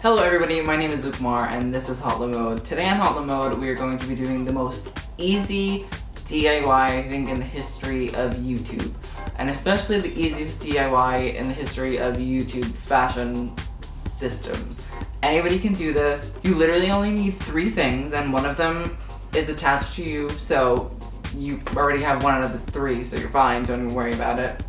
Hello everybody, my name is Ukmar and this is Hotla Mode. Today on Hotla Mode we are going to be doing the most easy DIY I think in the history of YouTube. And especially the easiest DIY in the history of YouTube fashion systems. Anybody can do this. You literally only need 3 things and one of them is attached to you, so you already have one out of the 3, so you're fine, don't even worry about it.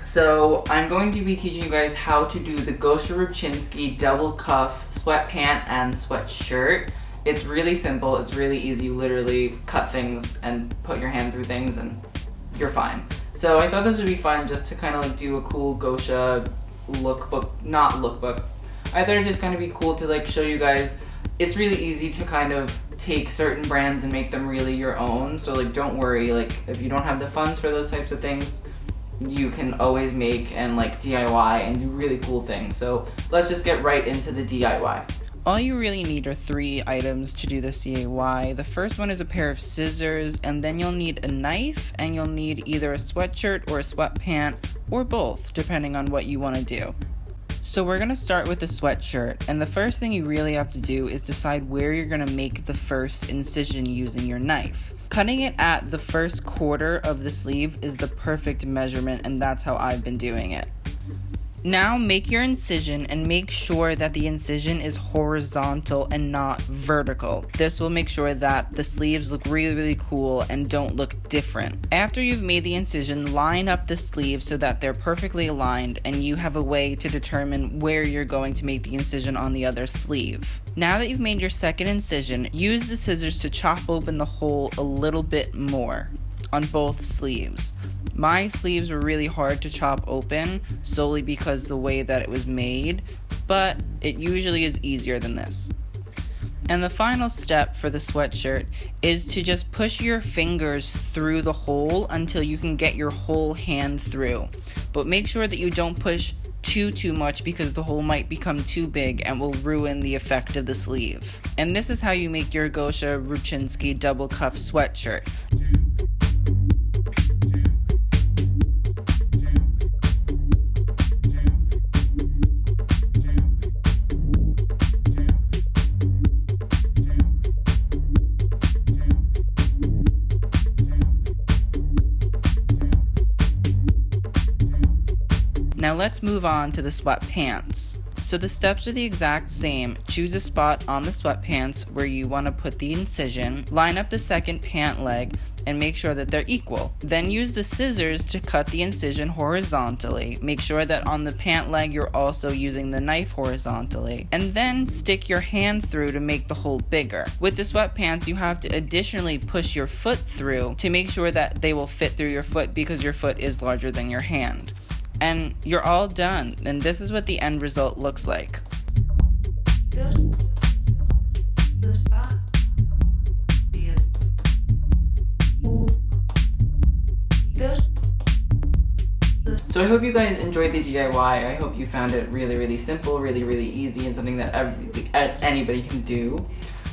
So I'm going to be teaching you guys how to do the Gosha Rubchinskiy double cuff sweatpant and sweatshirt. It's really simple, it's really easy. You literally cut things and put your hand through things and you're fine. So I thought this would be fun just to kind of like do a cool Gosha lookbook. I thought it'd just kind of be cool to like show you guys. It's really easy to kind of take certain brands and make them really your own. So like don't worry, like if you don't have the funds for those types of things, you can always make and like DIY and do really cool things. So let's just get right into the DIY. All you really need are 3 items to do this DIY. The first one is a pair of scissors, and then you'll need a knife, and you'll need either a sweatshirt or a sweatpant, or both, depending on what you want to do. So we're going to start with the sweatshirt, and the first thing you really have to do is decide where you're going to make the first incision using your knife. Cutting it at the first quarter of the sleeve is the perfect measurement, and that's how I've been doing it. Now make your incision and make sure that the incision is horizontal and not vertical. This will make sure that the sleeves look really cool and don't look different. After you've made the incision, line up the sleeves so that they're perfectly aligned and you have a way to determine where you're going to make the incision on the other sleeve. Now that you've made your second incision, use the scissors to chop open the hole a little bit more on both sleeves. My sleeves were really hard to chop open solely because the way that it was made, but it usually is easier than this. And the final step for the sweatshirt is to just push your fingers through the hole until you can get your whole hand through. But make sure that you don't push too much because the hole might become too big and will ruin the effect of the sleeve. And this is how you make your Gosha Rubchinskiy double cuff sweatshirt. Now let's move on to the sweatpants. So the steps are the exact same. Choose a spot on the sweatpants where you want to put the incision, line up the second pant leg, and make sure that they're equal. Then use the scissors to cut the incision horizontally. Make sure that on the pant leg you're also using the knife horizontally. And then stick your hand through to make the hole bigger. With the sweatpants you have to additionally push your foot through to make sure that they will fit through your foot because your foot is larger than your hand. And you're all done, and this is what the end result looks like. So I hope you guys enjoyed the DIY. I hope you found it really simple, really easy, and something that anybody can do.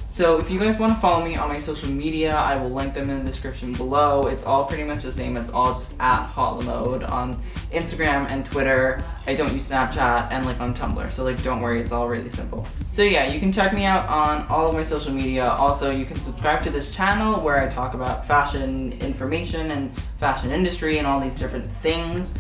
So if you guys want to follow me on my social media, I will link them in the description below. It's all pretty much the same. It's all just at Hotla Mode on Instagram and Twitter. I don't use Snapchat and like on Tumblr, so like don't worry, it's all really simple. So yeah, you can check me out on all of my social media. Also, you can subscribe to this channel where I talk about fashion information and fashion industry and all these different things.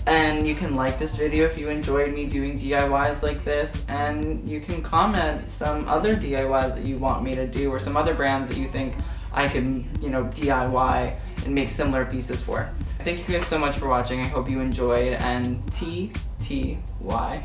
And you can like this video if you enjoyed me doing DIYs like this, and you can comment some other DIYs that you want me to do or some other brands that you think I can, DIY and make similar pieces for. Thank you guys so much for watching. I hope you enjoyed, and TTY.